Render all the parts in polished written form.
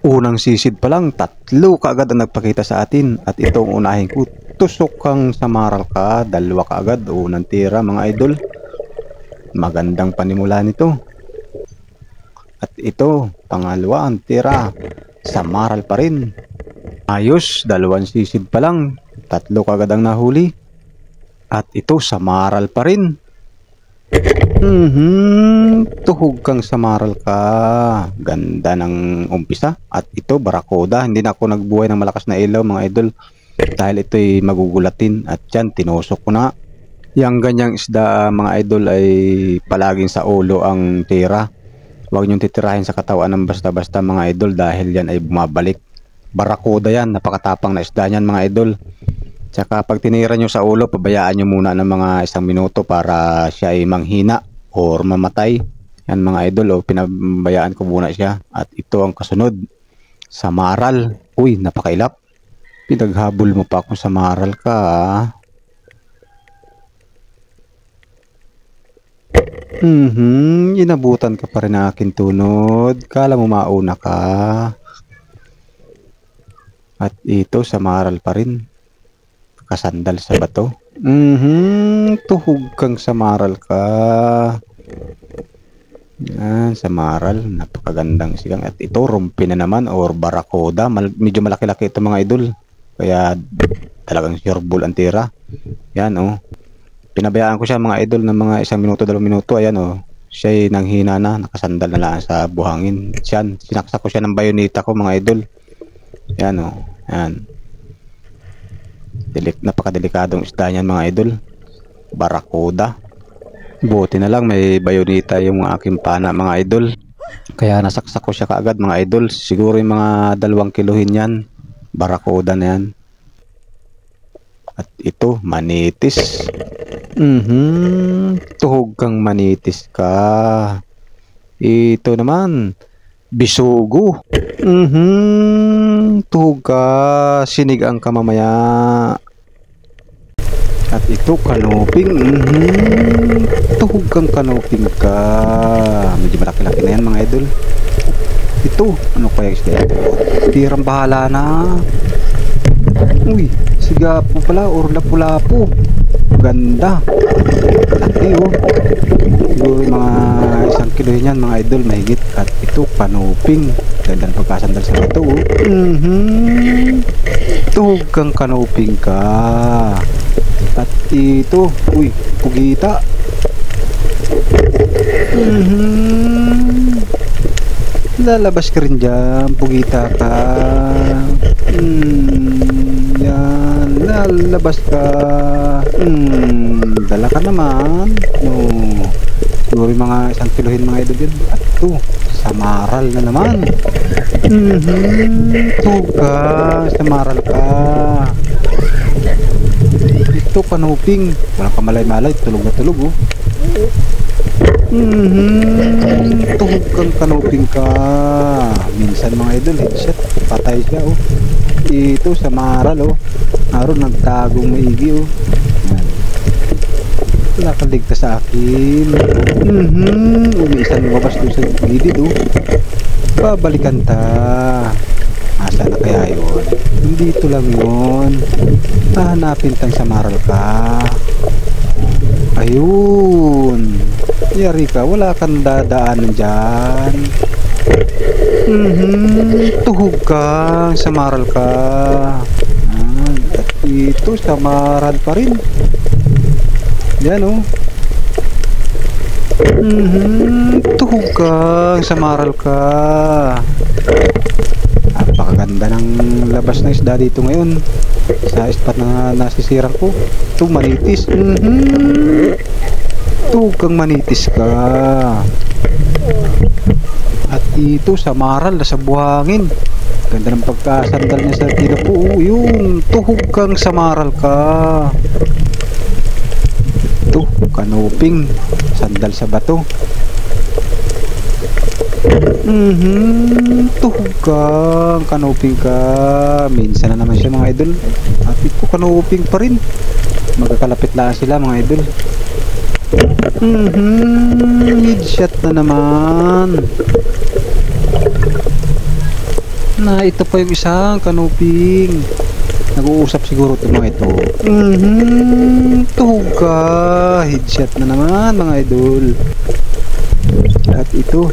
Unang sisid pa lang, tatlo kaagad ang nagpakita sa atin. At itong unahin ko, tusok kang samaral ka, dalawa kaagad, unang tira mga idol. Magandang panimula nito. At ito, pangalawa ang tira, samaral pa rin. Ayos, dalawang sisid pa lang, tatlo kaagad ang nahuli. At ito, samaral pa rin. Tuhog kang samaral ka. Ganda ng umpisa. At ito, barakuda. Hindi na ako nagbuhay ng malakas na ilaw mga idol, dahil ito'y magugulatin. At yan, tinusok ko na. Yang ganyang isda mga idol ay palaging sa ulo ang tira. Huwag niyong titirahin sa katawan ng basta-basta mga idol, dahil yan ay bumabalik. Barakuda yan, napakatapang na isda niyan mga idol. Tsaka pag tinira nyo sa ulo, pabayaan nyo muna ng mga 1 minuto para siya ay manghina or mamatay. Yan mga idol, pinabayaan ko muna siya. At ito ang kasunod, samaral. Uy, napakailap. Pinaghabol mo pa akong samaral ka. Inabutan ka pa rin ng aking tunod. Kala mo mauna ka. At ito, samaral pa rin. Kasandal sa bato. Tuhog kang samaral ka. Yan, samaral. Napakagandang sigang. At ito, rumpi na naman or barakuda. Medyo malaki-laki ito mga idol. Kaya talagang sureball ang tira. Yan Pinabayaan ko siya mga idol ng mga 1 minuto, 2 minuto. Ayan siya'y nanghina na. Nakasandal na lang sa buhangin. Yan, sinaksak ko siya ng bayoneta ko mga idol. Yan Yan. Napakadelikadong isda niyan mga idol. Barakuda. Buti na lang may bayoneta yung aking pana mga idol. Kaya nasaksak ko siya kaagad mga idol. Siguro yung mga 2 kilohin yan. Barakuda na yan. At ito, manitis. Tuhog kang manitis ka. Ito naman, bisugo. Tuhog ka, sinigang ka mamaya. At ito, kanuping. Tuhog kang kanuping ka. Medyo malaki-laki na yan mga idol. Ito, ano kaya isda? Tirang bahala na. Uy, sigapo pala or lapu-lapu. Ganda. Laki Siguro mga 1 kilo yan mga idol, mahigit. At ito, kanuping. Ganda ng pagkasandal sa bato Tuhog kang kanuping ka. At ito, uy, pugita. Lalabas ka rin dyan, pugita ka. Yan, lalabas ka. Dala ka naman. Siguro mga 1 kilohin mga idol yun. At ito, samaral na naman. Tuga, samaral ka. Ito, kanuping. Walang kamalay-malay, tulog na tulog Tuhog kang kanuping ka. Minsan mga idol, headshot, patay siya Ito, samaral Naroon, nagtagong maigi Wala kang ligtas sa akin. Umiisan lumabas doon sa gilid Babalikan ta. Asa na kaya yun? Dito lang yun. Hahanapin tang samaral ka. Ayun. Yari ka, wala kang dadaanan dyan. Tuhog ka, samaral ka. At ito, samaral pa rin. Yan tuhog ka, samaral ka. Napakaganda ng labas ng isda dito ngayon sa spot na nasisirang ko. Ito, manitis. Tuhog kang manitis ka. At ito, samaral na sa buhangin. Ganda ng pagkasandal niya sa tila po. Yung tuhog kang samaral ka. Ito, kanuping, sandal sa bato. Tuhog ka, kanuping ka. Minsan na naman siya mga idol. At ito, kanuping pa rin. Magkakalapit lang sila mga idol. Headshot na naman. Na ito pa yung isang kanuping. Nag-uusap siguro itong mga ito. Tuhog ka. Headshot na naman mga idol. At ito,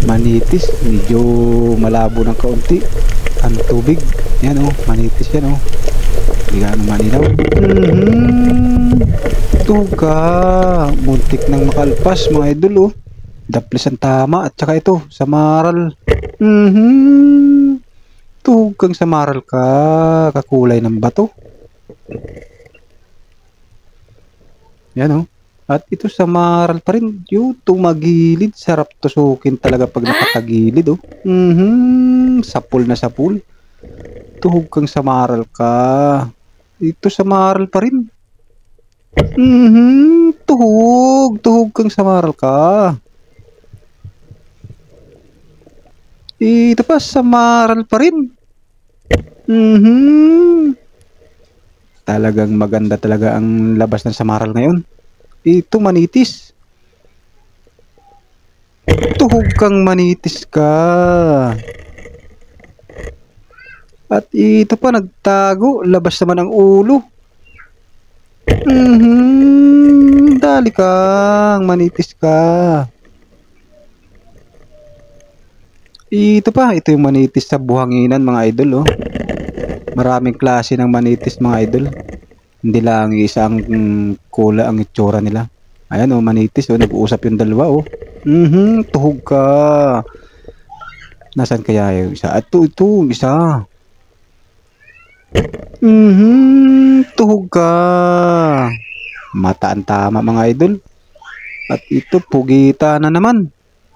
manitis. Medyo malabo ng kaunti. Ang tubig. Yan oh, manitis yan oh. Hindi gaano manilaw. Tuhog ka. Muntik nang makalpas mga idol oh. Daplis ang tama. At saka ito, samaral. Tuhog kang samaral ka. Kakulay ng bato. Yan oh. At ito samaral pa rin. Yung tumagilid. Sarap tusukin talaga pag nakatagilid oh. Sapul na sapul. Tuhog kang samaral ka. Ito samaral pa rin. Tuhog. Tuhog kang samaral ka. Ito pa, samaral pa rin. Talagang maganda talaga ang labas ng samaral ngayon. Ito, manitis. Tuhog kang manitis ka. At ito pa, nagtago. Labas naman ang ulo. Dali kang manitis ka. Ito pa, ito yung manitis sa buhanginan mga idol oh. Maraming klase ng manitis mga idol. Hindi lang isang kula ang itsura nila. Ayan oh, manitis oh, nag-uusap yung dalawa oh. Tuhog ka. Nasaan kaya yung isa? At ito, isa. Tuhog ka. Mata ang tama mga idol. At ito, pugita na naman.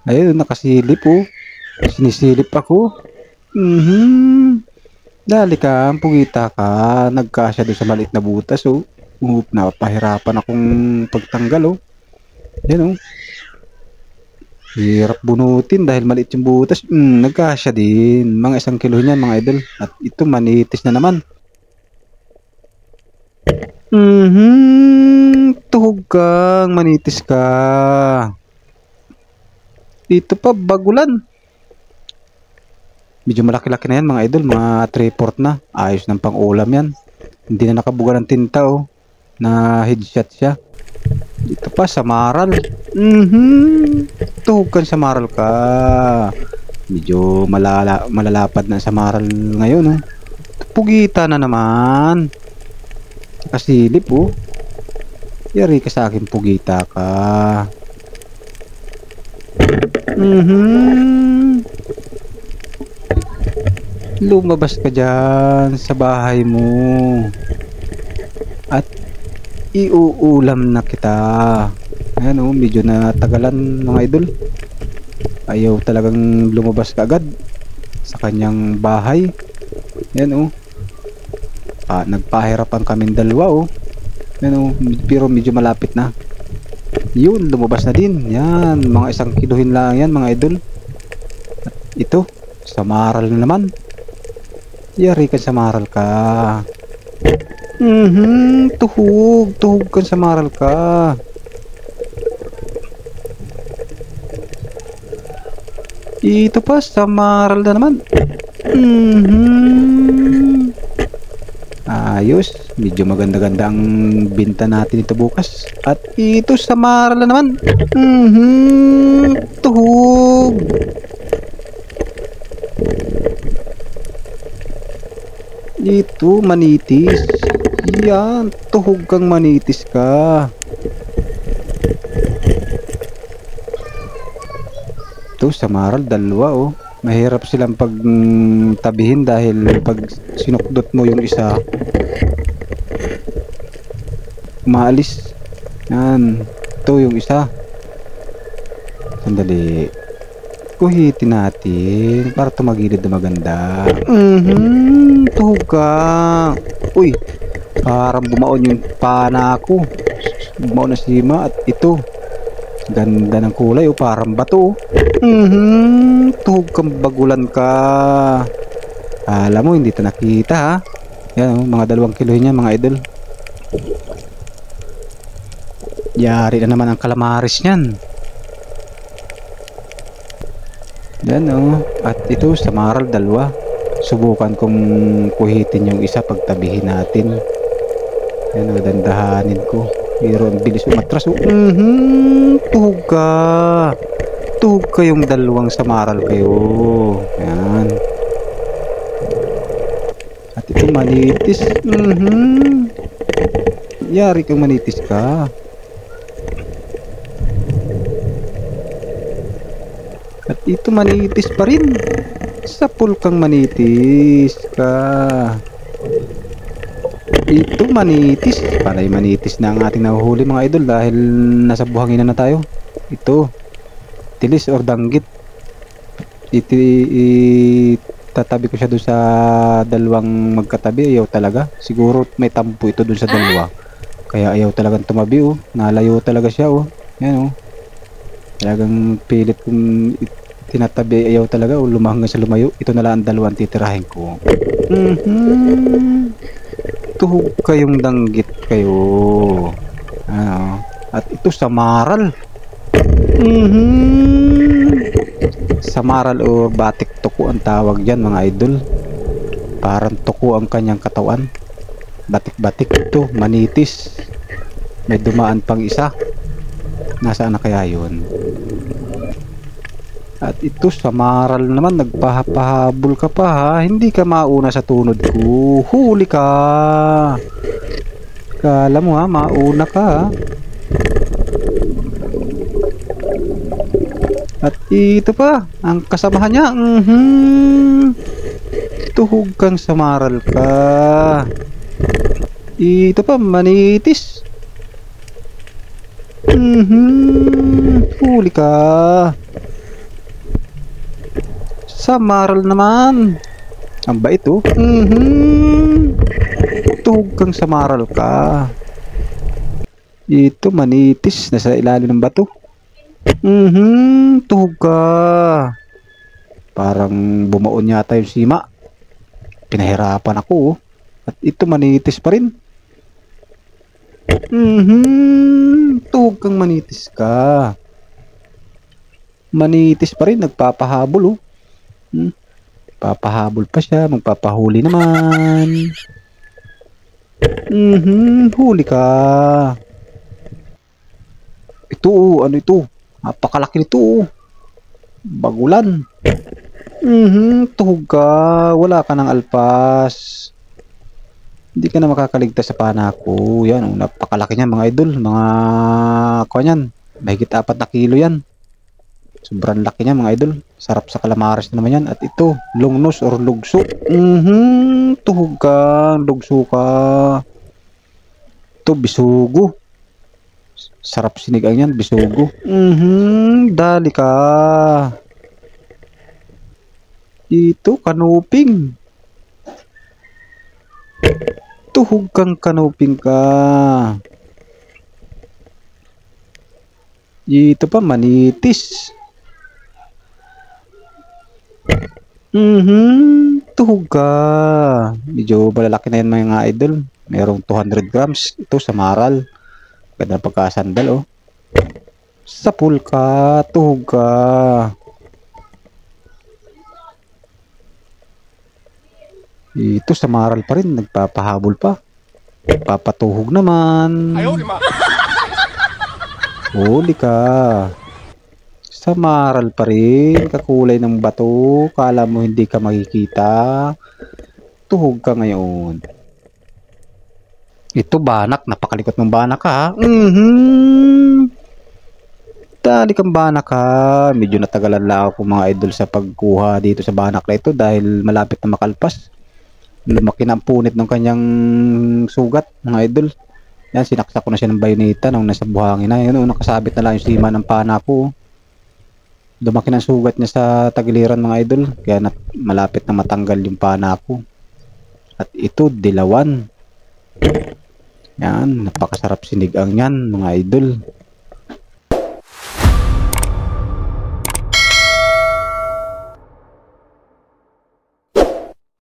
Ayun, nakasilip oh. Sinisilip ako. Dali ka, pugita ka. Nagkasya doon sa maliit na butas oh. Napahirapan akong pagtanggal oh. Yan oh. Hirap bunutin dahil maliit yung butas. Nagkasya din. Mga 1 kilo niyan mga idol. At ito manitis na naman. Tuhog kang manitis ka. Dito pa bagulan. Medyo malaki-laki na yan mga idol. Mga 3/4 na. Ayos ng pang-ulam yan. Hindi na nakabuga ng tinta oh. Na headshot siya. Dito pa samaral. Tuhog kang samaral ka. Medyo malalapad na samaral ngayon oh. Pugita na naman. Nakasilip oh. Yari ka sa akin, pugita ka. Lumabas ka dyan sa bahay mo. At iuulam na kita. Ayan oh, medyo natagalan mga idol. Ayaw talagang lumabas ka agad sa kanyang bahay. Ayan oh. Nagpahirapan kaming dalawa oh. Ayan oh, pero medyo malapit na. Yun, lumabas na din. Yan, mga 1 kilohin lang yan mga idol. At ito, samaral na naman. Yari ka, samaral ka. Tuhog ka, samaral ka. Ito pa, samaral na naman. Ayos, medyo maganda-ganda ang binta natin ito bukas. At ito, samaral na naman. Tuhog. Ito, manitis. Yan, tuhog kang manitis ka. Ito, samaral, dalawa oh. Mahirap silang pagtabihin dahil pag sinukdot mo yung isa, umaalis. Yan, ito yung isa. Sandali. Kuhitin natin para tumagilid na maganda. Tuhog ka. Uy, parang bumaon yung pana ko. Bumaon na sima. At ito, ganda ng kulay oh, parang bato oh. Tuhog kang bagulan ka. Alam mo, hindi ito nakita ha. Yan oh, mga 2 kilo niya mga idol. Yari na naman ang kalamaris niyan. Yan oh. At ito, samaral, 2. Subukan kong kuhitin yung isa pagtabihin natin. Yan o, dandahanin ko. Pero ang bilis umatras. Tuhog ka. Tuhog kayong dalawang samaral kayo. Yan. At ito manitis. Yari kang manitis ka. At ito manitis pa rin. Sapul kang manitis ka. Ito manitis. Panay manitis na ang ating nahuhuli mga idol dahil nasa buhangin na tayo. Ito. Tilis or danggit. Tatabi ko siya doon sa dalawang magkatabi. Ayaw talaga. Siguro may tampo ito doon sa dalawa. Kaya ayaw talagang tumabi oh. Nalayo talaga siya oh. Yan oh. Talagang pilit kong tinatabi, ayaw talaga o lumahang sa lumayo. Ito na lang ang dalawang titirahin ko. Tuhog kayong danggit kayo. Ano? At ito samaral. Samaral o batik tuko ang tawag dyan mga idol. Parang tuko ang kanyang katawan. Batik-batik ito, manitis. May dumaan pang isa. Nasaan na kaya yun? At ito samaral naman, nagpahabol ka pa ha. Hindi ka mauna sa tunod ko. Huli ka. Kala mo ha, mauna ka ha. At ito pa, ang kasamahan niya. Tuhog kang samaral ka. Ito pa, manitis. Huli ka. Samaral naman. Ang bait oh. Tuhog kang samaral ka. Ito manitis. Nasa ilalim ng bato. Tuhog ka. Parang bumaon yata yung sima. Pinahirapan ako oh. At ito manitis pa rin. Tuhog kang manitis ka. Manitis pa rin. Nagpapahabol oh. Papahabol pa siya. Magpapahuli naman. Huli ka. Ito oh. Ano ito? Napakalaki nito oh. Bagulan. Tuhog ka. Wala ka ng alpas. Hindi ka na makakaligtas sa pana ko. Yan oh. Napakalaki niyan mga idol. Mga kanyan. Mahigit 4 na kilo yan. Sobrang laki niya mga idol. Sarap sa calamares na naman yan. At ito, longnos or lugso. Tuhog ka. Lugso ka. Ito, bisugo. Sarap sinigang yan, bisugo. Dali ka. Ito, kanuping. Tuhog kang kanuping ka. Ito pa, manitis. Tuhog ka. Medyo malalaki na yan mga idol. Merong 200 grams. Ito samaral. Ganda pagkasandal oh. Sapul ka. Tuhog ka. Ito samaral pa rin. Nagpapahabol pa. Papatuhog naman. Huli ka. Samaral pa rin. Kakulay ng bato. Kala mo hindi ka makikita. Tuhog ka ngayon. Ito banak. Napakalikot ng banak ha. Dali kang banak ha. Medyo natagalan lang ako mga idol sa pagkuha dito sa banak na ito. Dahil malapit na makalpas. Lumaki na ang punit ng kanyang sugat mga idol. Yan, sinaksak ko na siya ng bayoneta nung nasa buhangin na. Yan, nakasabit na lang yung sima ng pana ko. Lumaki na sugat niya sa tagiliran mga idol. Kaya malapit na matanggal yung pana ko. At ito, dilawan. Yan, napakasarap sinigang yan mga idol.